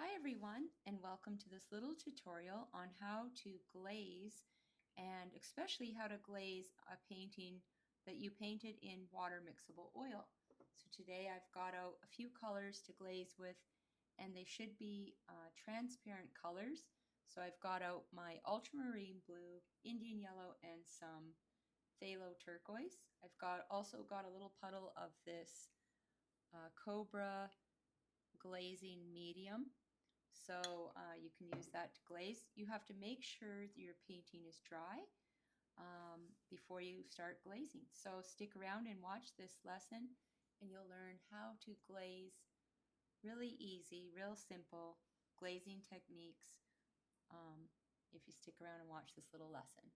Hi everyone, and welcome to this little tutorial on how to glaze, and especially how to glaze a painting that you painted in water mixable oil. So today I've got out a few colors to glaze with, and they should be transparent colors. So I've got out my ultramarine blue, Indian yellow, and some phthalo turquoise. Also got a little puddle of this Cobra glazing medium. So you can use that to glaze. You have to make sure your painting is dry before you start glazing. So stick around and watch this lesson and you'll learn how to glaze really easy, real simple glazing techniques if you stick around and watch this little lesson.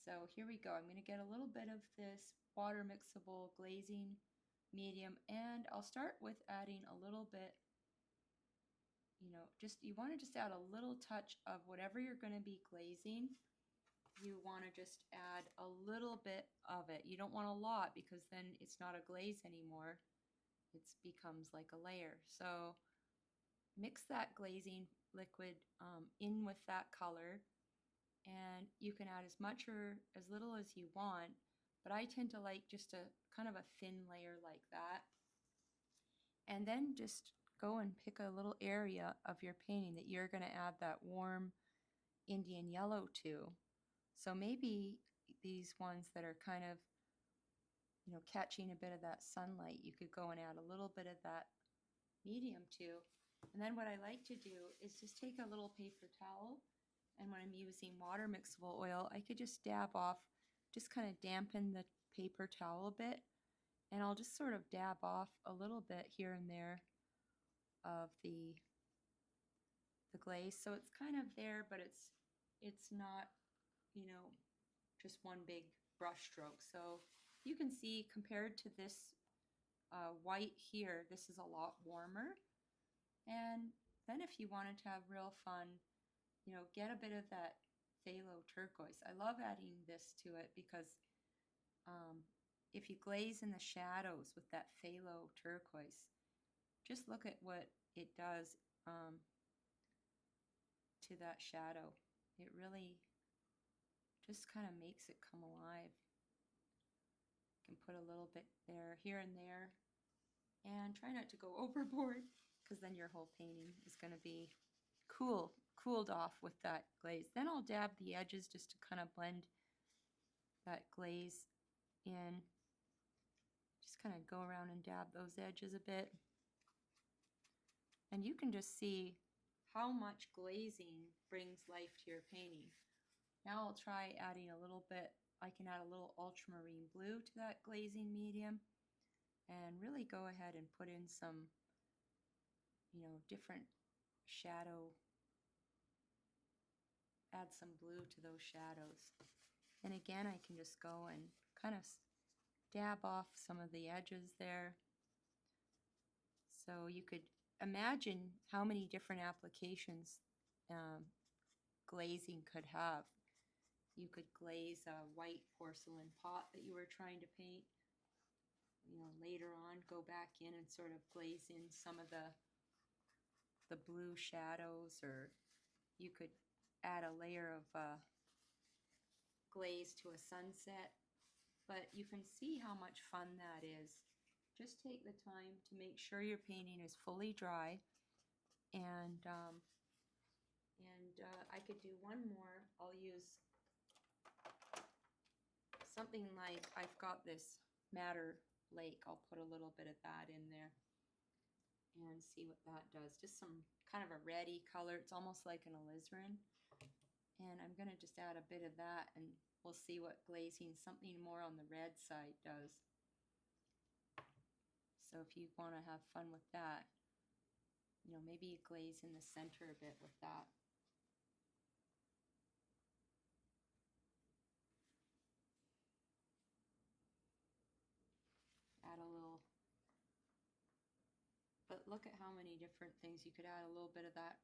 So here we go. I'm going to get a little bit of this water mixable glazing medium, and I'll start with adding a little bit, you want to just add a little touch of whatever you're going to be glazing. You want to just add a little bit of it. You don't want a lot because then it's not a glaze anymore. It becomes like a layer. So mix that glazing liquid in with that color, and you can add as much or as little as you want, but I tend to like just a kind of a thin layer like that. And then just go and pick a little area of your painting that you're going to add that warm Indian yellow to. So maybe these ones that are kind of, catching a bit of that sunlight, you could go and add a little bit of that medium to. And then what I like to do is just take a little paper towel, and when I'm using water mixable oil, I could just dab off, just kind of dampen the paper towel a bit, and I'll just sort of dab off a little bit here and there of the glaze. So it's kind of there, but it's not, just one big brush stroke. So you can see compared to this white here, this is a lot warmer. And then if you wanted to have real fun, get a bit of that phthalo turquoise. I love adding this to it because if you glaze in the shadows with that phthalo turquoise, just look at what it does to that shadow. It really just kind of makes it come alive. You can put a little bit there, here and there, and try not to go overboard because then your whole painting is going to be cooled off with that glaze. Then I'll dab the edges just to kind of blend that glaze in. Just kind of go around and dab those edges a bit. And you can just see how much glazing brings life to your painting. Now I'll try adding a little bit. I can add a little ultramarine blue to that glazing medium and really go ahead and put in some, different shadow, add some blue to those shadows. And again, I can just go and kind of dab off some of the edges there. So you could imagine how many different applications glazing could have. You could glaze a white porcelain pot that you were trying to paint. Later on, go back in and sort of glaze in some of the blue shadows, or you could add a layer of glaze to a sunset. But you can see how much fun that is. Just take the time to make sure your painting is fully dry, and I could do one more. I'll use something like, I've got this madder lake. I'll put a little bit of that in there and see what that does. Just some kind of a reddy color. It's almost like an alizarin. And I'm going to just add a bit of that, and we'll see what glazing something more on the red side does. So if you want to have fun with that, maybe you glaze in the center a bit with that. Add a little, but look at how many different things you could add. A little bit of that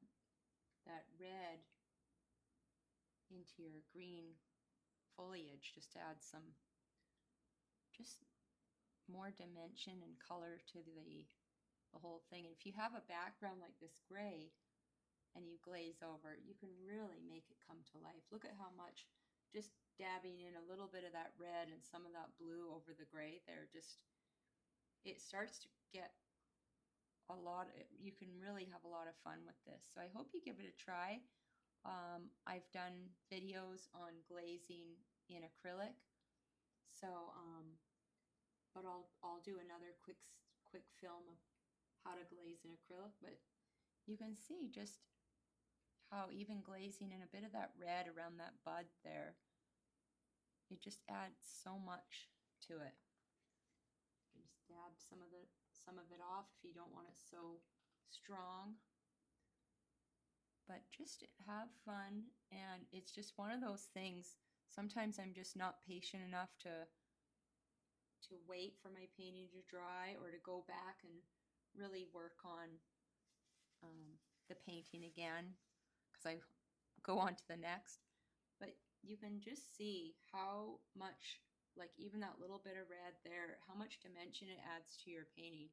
red into your green foliage, just to add just more dimension and color to the the whole thing. And if you have a background like this gray and you glaze over, you can really make it come to life. Look at how much, just dabbing in a little bit of that red and some of that blue over the gray there, just, it starts to get a lot, you can really have a lot of fun with this. So I hope you give it a try. I've done videos on glazing in acrylic, so but I'll do another quick film of how to glaze in acrylic. But you can see just how even glazing in a bit of that red around that bud there, it just adds so much to it. You can just dab some of it off if you don't want it so strong. But just have fun, and it's just one of those things. Sometimes I'm just not patient enough to wait for my painting to dry or to go back and really work on the painting again, because I go on to the next. But you can just see how much, like even that little bit of red there, how much dimension it adds to your painting.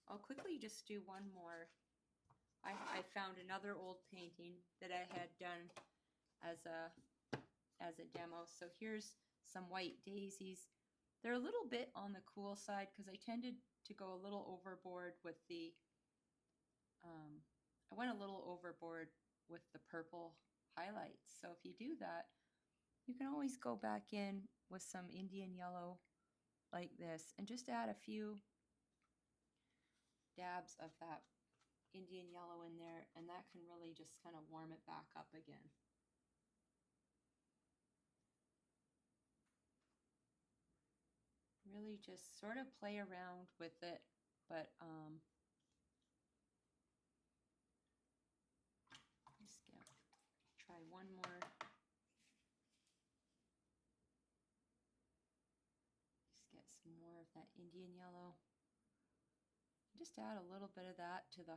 I'll quickly just do one more. I found another old painting that I had done as a demo. So here's some white daisies. They're a little bit on the cool side because I tended to go a little overboard with the, I went a little overboard with the purple highlights. So if you do that, you can always go back in with some Indian yellow like this and just add a few dabs of that Indian yellow in there, and that can really just kind of warm it back up again. Really just sort of play around with it, but just try one more. Just get some more of that Indian yellow. Just add a little bit of that to the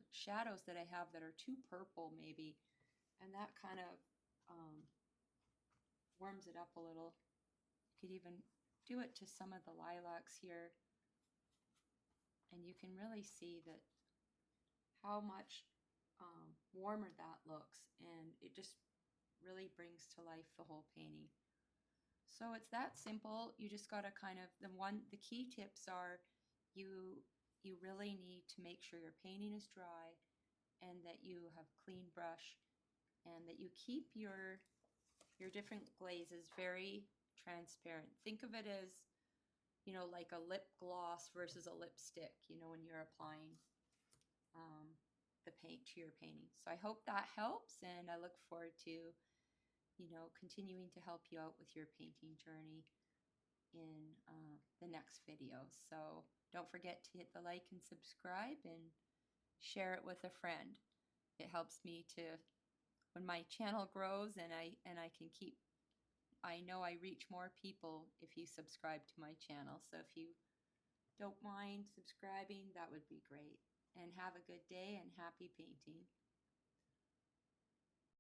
shadows that I have that are too purple maybe, and that kind of warms it up a little. You could even do it to some of the lilacs here, and you can really see that how much warmer that looks, and it just really brings to life the whole painting. So it's that simple. You just got to kind of, the key tips are you really need to make sure your painting is dry and that you have clean brush and that you keep your different glazes very transparent. Think of it as, you know, like a lip gloss versus a lipstick, you know, when you're applying the paint to your painting. So I hope that helps, and I look forward to, you know, continuing to help you out with your painting journey in the next video. So don't forget to hit the like and subscribe and share it with a friend. It helps me to, when my channel grows and I can keep, I know I reach more people if you subscribe to my channel. So if you don't mind subscribing, that would be great. And have a good day and happy painting.